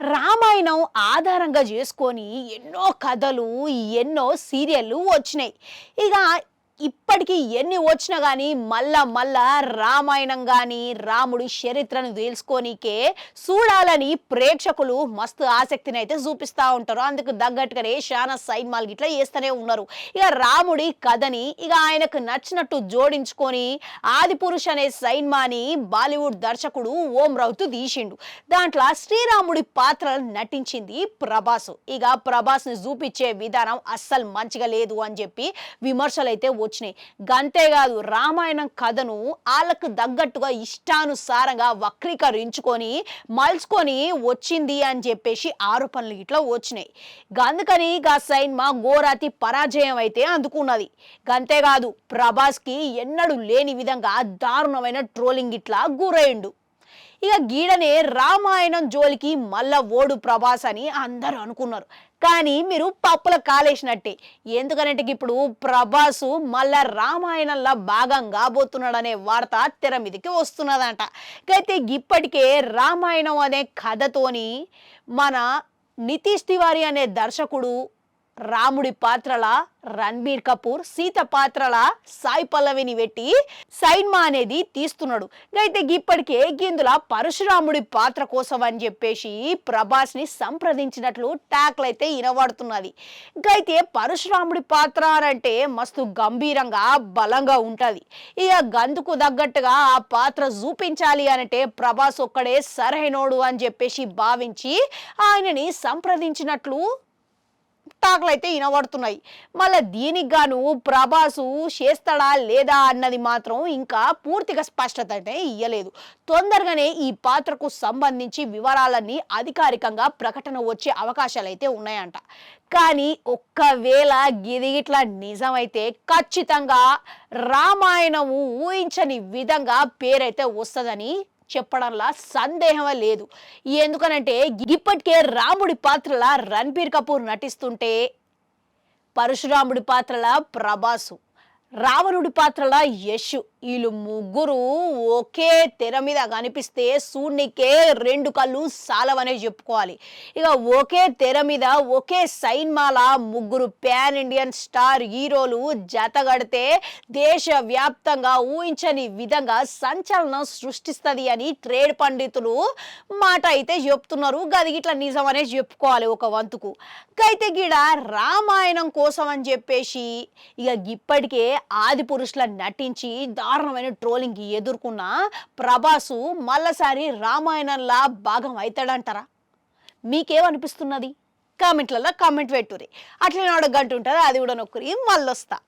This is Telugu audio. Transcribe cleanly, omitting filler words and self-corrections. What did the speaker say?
రామాయణం ఆధారంగా చేసుకొని ఎన్నో కథలు, ఎన్నో సీరియళ్ళు వచ్చినాయి. ఇక ఇప్పటికి ఎన్ని వచ్చినా గానీ మళ్ళా రామాయణం గానీ, రాముడి చరిత్రను తెలుసుకోనీకే చూడాలని ప్రేక్షకులు మస్తు ఆసక్తినైతే చూపిస్తా ఉంటారు. అందుకు తగ్గట్టుగానే శానా సినిమాలు గిట్లా చేస్తూనే ఉన్నారు. ఇక రాముడి కథని ఆయనకు నచ్చినట్టు జోడించుకొని 'ఆదిపురుష్' అనే సినిమాని బాలీవుడ్ దర్శకుడు ఓం రౌత్ తీసిండు. దాంట్లో శ్రీరాముడి పాత్ర నటించింది ప్రభాస్. ప్రభాస్‌ని చూపించే విధానం అస్సలు మంచిగా లేదు అని చెప్పి విమర్శలైతే వచ్చినాయి. గంతేకాదు రామాయణం కథను వాళ్ళకు తగ్గట్టుగా ఇష్టానుసారంగా వక్రీకరించుకొని మలుచుకొని వచ్చింది అని చెప్పేసి ఆరోపణలు ఇట్లా వచ్చినాయి. అందుకని సినిమా ఘోరాతి పరాజయం అయితే అందుకున్నది. గంతేకాదు ప్రభాస్కి ఎన్నడూ లేని విధంగా దారుణమైన ట్రోలింగ్ ఇట్లా గురైండు. గీడనే రామాయణం జోలికి మళ్ళా ఓడు ప్రభాస్ అని అందరూ అనుకున్నారు. కానీ మీరు పప్పుల కాలేసినట్టే. ఎందుకనంటే ఇప్పుడు ప్రభాసు మళ్ళా రామాయణంలో భాగం కాబోతున్నాడనే వార్త తెర మీదకి వస్తున్నదంట. అయితే ఇప్పటికే రామాయణం అనే కథతోని మన నితీష్ తివారీ అనే దర్శకుడు రాముడి పాత్రల రణబీర్ కపూర్, సీత పాత్రల సాయి పల్లవిని పెట్టి సినిమా అనేది తీస్తున్నాడు. అయితే ఇప్పటికే గిందుల పరశురాముడి పాత్ర కోసం అని చెప్పేసి ప్రభాస్ని సంప్రదించినట్లు టాక్లు అయితే వినబడుతున్నది. అయితే పరశురాముడి పాత్ర అంటే మస్తు గంభీరంగా బలంగా ఉంటుంది. గందుకు తగ్గట్టుగా ఆ పాత్ర చూపించాలి అంటే ప్రభాస్ ఒక్కడే సరైనోడు అని చెప్పేసి భావించి ఆయనని సంప్రదించినట్లు టాక్లు అయితే వినబడుతున్నాయి. మళ్ళీ దీనికి గాను ప్రభాసు చేస్తాడా లేదా అన్నది మాత్రం ఇంకా పూర్తిగా స్పష్టత అయితే ఇయ్యలేదు. తొందరగానే ఈ పాత్రకు సంబంధించి వివరాలన్నీ అధికారికంగా ప్రకటన వచ్చే అవకాశాలు అయితే ఉన్నాయంట. కానీ ఒక్కవేళ గిదిగిట్లా నిజమైతే ఖచ్చితంగా రామాయణము ఊహించని విధంగా పేరైతే వస్తుందని చెప్పడంలా సందేహమే లేదు. ఎందుకనంటే ఇప్పటికే రాముడి పాత్రల రణబీర్ కపూర్ నటిస్తుంటే పరశురాముడి పాత్రల ప్రభాసు, రావణుడి పాత్రల యశ్, వీళ్ళు ముగ్గురు ఒకే తెర మీద కనిపిస్తే సూర్నికే రెండు కళ్ళు సాలవనే చెప్పుకోవాలి. ఒకే తెర మీద ఒకే సినిమాల ముగ్గురు ప్యాన్ ఇండియన్ స్టార్ హీరోలు జతగడితే దేశవ్యాప్తంగా ఊహించని విధంగా సంచలనం సృష్టిస్తుంది అని ట్రేడ్ పండితులు మాట అయితే చెప్తున్నారు. గది ఇట్లా నిజం అనే చెప్పుకోవాలి ఒక వంతుకు. అయితే గీడ రామాయణం కోసం అని చెప్పేసి ఇప్పటికే ఆదిపురుషుల నటించి దారుణమైన ట్రోలింగ్ ఎదుర్కొన్న ప్రభాసు మళ్ళసారి రామాయణంలా భాగం అవుతాడంటారా? మీకేమనిపిస్తున్నది? కామెంట్లలో కామెంట్ పెట్టుర్రి. అట్లనే ఒక గంట ఉంటుంది, అది కూడా నొక్కురి. మళ్ళొస్తా.